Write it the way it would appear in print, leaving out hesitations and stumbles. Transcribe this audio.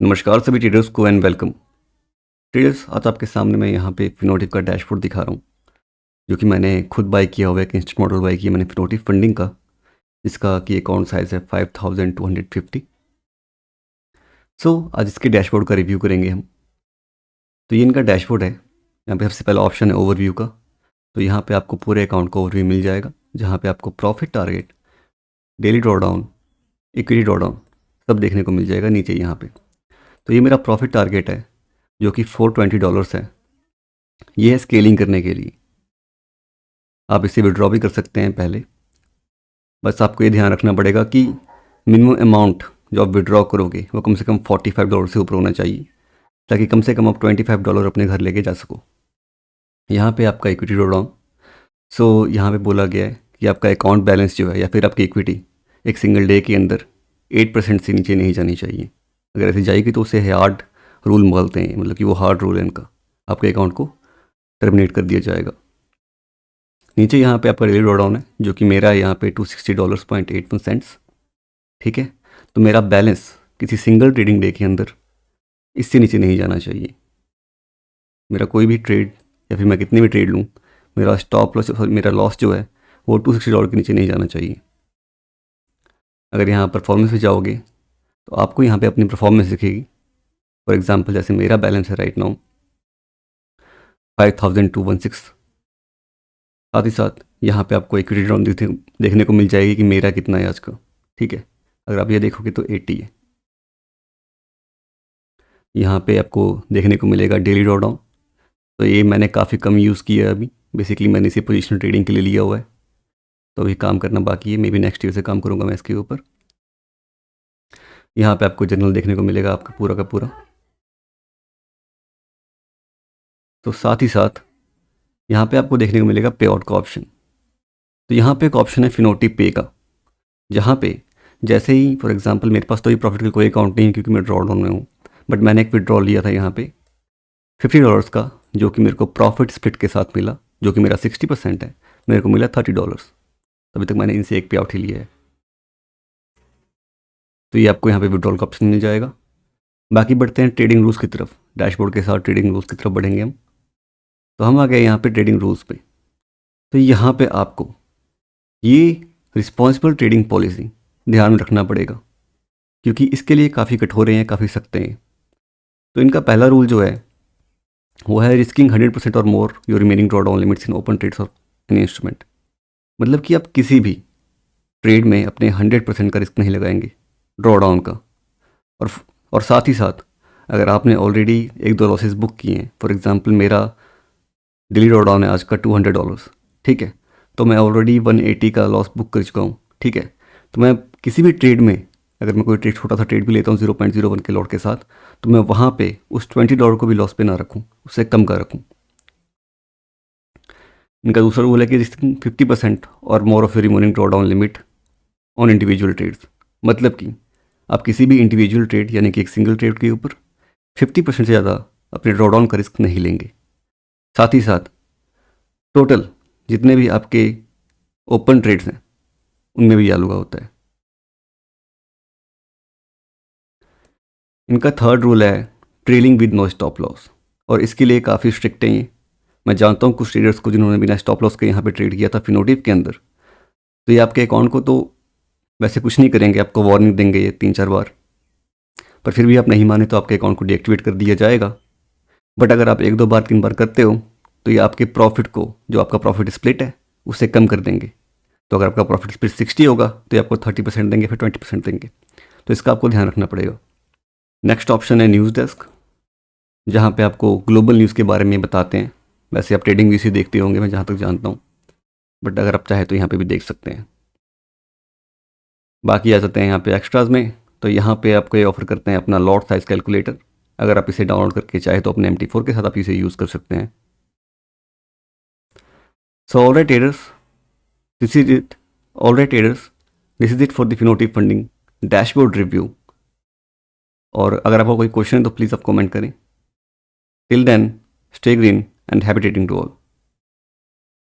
नमस्कार सभी ट्रेडर्स को एंड वेलकम। ट्रेडर्स, आज आपके सामने मैं यहाँ पे फिनोटिव का डैशबोर्ड दिखा रहा हूँ, जो कि मैंने खुद बाय किया हुआ है। एक इंस्टेंट मॉडल बाय किया मैंने फिनोटिव फंडिंग का, जिसका कि अकाउंट साइज़ है 5250। आज इसके डैशबोर्ड का रिव्यू करेंगे हम। तो ये इनका डैशबोर्ड है। यहाँ पे सबसे पहला ऑप्शन है ओवरव्यू का। तो यहाँ पे आपको पूरे अकाउंट का ओवरव्यू मिल जाएगा, जहाँ पे आपको profit target, daily drawdown, equity drawdown सब देखने को मिल जाएगा नीचे यहाँ पे। तो ये मेरा प्रॉफिट टारगेट है, जो कि $420 है। ये है स्केलिंग करने के लिए। आप इसे विड्रॉ भी कर सकते हैं पहले। बस आपको ये ध्यान रखना पड़ेगा कि मिनिमम अमाउंट जो आप विड्रॉ करोगे वो कम से कम $45 से ऊपर होना चाहिए, ताकि कम से कम आप $25 अपने घर लेके जा सको। यहाँ पे आपका इक्विटी ड्रॉडाउन। यहाँ पे बोला गया है कि आपका अकाउंट बैलेंस जो है या फिर आपकी इक्विटी एक सिंगल डे के अंदर 8% से नीचे नहीं जानी चाहिए। अगर ऐसी जाएगी तो उसे हार्ड रूल बोलते हैं, मतलब कि वो हार्ड रूल है इनका, आपके अकाउंट को टर्मिनेट कर दिया जाएगा। नीचे यहाँ पे आपका डेली ड्रॉडाउन है, जो कि मेरा है यहाँ पे $260.81। ठीक है, तो मेरा बैलेंस किसी सिंगल ट्रेडिंग डे के अंदर इससे नीचे नहीं जाना चाहिए। मेरा कोई भी ट्रेड या फिर मैं कितनी भी ट्रेड लूँ, मेरा स्टॉप लॉस, मेरा लॉस जो है वो $260 के नीचे नहीं जाना चाहिए। अगर यहाँ परफॉर्मेंस पे जाओगे तो आपको यहाँ पे अपनी परफॉर्मेंस दिखेगी। फॉर एग्जांपल, जैसे मेरा बैलेंस है राइट नाउ 5216। साथ ही साथ यहाँ पे आपको इक्विटी ड्रॉडाउन देखने को मिल जाएगी कि मेरा कितना है आज का। ठीक है, अगर आप ये देखोगे तो 80 है। यहाँ पे आपको देखने को मिलेगा डेली ड्रॉडाउन। तो ये मैंने काफ़ी कम यूज़ किया है अभी। बेसिकली मैंने इसे पोजिशनल ट्रेडिंग के लिए लिया हुआ है, तो अभी काम करना बाकी है। मे बी नेक्स्ट ईयर से काम करूँगा मैं इसके ऊपर। यहाँ पे आपको जनरल देखने को मिलेगा आपका पूरा का पूरा। तो साथ ही साथ यहाँ पे आपको देखने को मिलेगा पे आउट का ऑप्शन। तो यहाँ पे एक ऑप्शन है फिनोटिव पे का, जहाँ पे जैसे ही फॉर एग्जांपल मेरे पास तो ये प्रॉफिट का कोई अकाउंट नहीं है क्योंकि मैं ड्रॉडाउन में हूँ, बट मैंने एक विड्रॉ लिया था यहाँ पे $50 का, जो कि मेरे को प्रॉफिट स्प्लिट के साथ मिला, जो कि मेरा 60% है। मेरे को मिला $30। अभी तक मैंने इनसे एक पे आउट ही लिया है। तो ये आपको यहाँ पे विड्रॉल का ऑप्शन मिल जाएगा। बाकी बढ़ते हैं ट्रेडिंग रूल्स की तरफ। डैशबोर्ड के साथ ट्रेडिंग रूल्स की तरफ बढ़ेंगे हम। तो हम आ गए यहाँ पे ट्रेडिंग रूल्स पे। तो यहाँ पे आपको ये रिस्पॉन्सिबल ट्रेडिंग पॉलिसी ध्यान में रखना पड़ेगा, क्योंकि इसके लिए काफ़ी कठोर हैं, काफ़ी सख्त हैं। तो इनका पहला रूल जो है वो है risking 100% or more your remaining drawdown limits in open trades or any instrument. मतलब कि आप किसी भी ट्रेड में अपने 100% का रिस्क नहीं लगाएंगे ड्रॉडाउन का। और और साथ ही साथ अगर आपने ऑलरेडी एक दो लॉसेस बुक किए हैं, फॉर एग्जांपल मेरा डेली ड्रॉडाउन है आज का $200, ठीक है, तो मैं ऑलरेडी 180 का लॉस बुक कर चुका हूँ। ठीक है, तो मैं किसी भी ट्रेड में, अगर मैं कोई ट्रेड छोटा सा ट्रेड भी लेता हूँ 0.01 के लॉट के साथ, तो मैं वहाँ पे उस $20 को भी लॉस पे ना रखूँ, उससे कम का रखूँ। इनका दूसरा रूल है कि 50% or more of removing drawdown limit on individual trades. मतलब कि आप किसी भी इंडिविजुअल ट्रेड यानी कि एक सिंगल ट्रेड के ऊपर 50% से ज़्यादा अपने ड्रॉडाउन का रिस्क नहीं लेंगे। साथ ही साथ टोटल जितने भी आपके ओपन ट्रेड्स हैं उनमें भी यालूगा होता है। इनका थर्ड रूल है trailing with no stop loss, और इसके लिए काफ़ी स्ट्रिक्ट है ये। मैं जानता हूँ कुछ ट्रेडर्स को जिन्होंने बिना स्टॉप लॉस के यहाँ पे ट्रेड किया था फिनोटिव के अंदर। तो ये आपके अकाउंट को तो वैसे कुछ नहीं करेंगे, आपको वार्निंग देंगे ये 3-4 बार, पर फिर भी आप नहीं माने तो आपके अकाउंट को डीएक्टिवेट कर दिया जाएगा। बट अगर आप 1-2 बार 3 बार करते हो तो ये आपके प्रॉफिट को, जो आपका प्रॉफिट स्प्लिट है, उसे कम कर देंगे। तो अगर आपका प्रॉफिट स्प्लिट 60 होगा तो ये आपको 30% देंगे, फिर 20% देंगे। तो इसका आपको ध्यान रखना पड़ेगा। नेक्स्ट ऑप्शन है न्यूज़ डेस्क, जहाँ पे आपको ग्लोबल न्यूज़ के बारे में बताते हैं। वैसे आप ट्रेडिंग वीसी देखते होंगे, मैं जहाँ तक जानता हूँ, बट अगर आप चाहें तो यहाँ पे भी देख सकते हैं। बाकी आ जाते हैं यहाँ पे एक्स्ट्राज में। तो यहाँ पे आपको ये ऑफर करते हैं अपना लॉट साइज कैलकुलेटर। अगर आप इसे डाउनलोड करके चाहे तो अपने MT4 के साथ आप इसे यूज़ कर सकते हैं। So alright traders, this is it. Alright traders, this is it for the Finotive funding dashboard review. और अगर आपका कोई क्वेश्चन है तो प्लीज़ आप कमेंट करें। Till then, stay green and happy trading to all.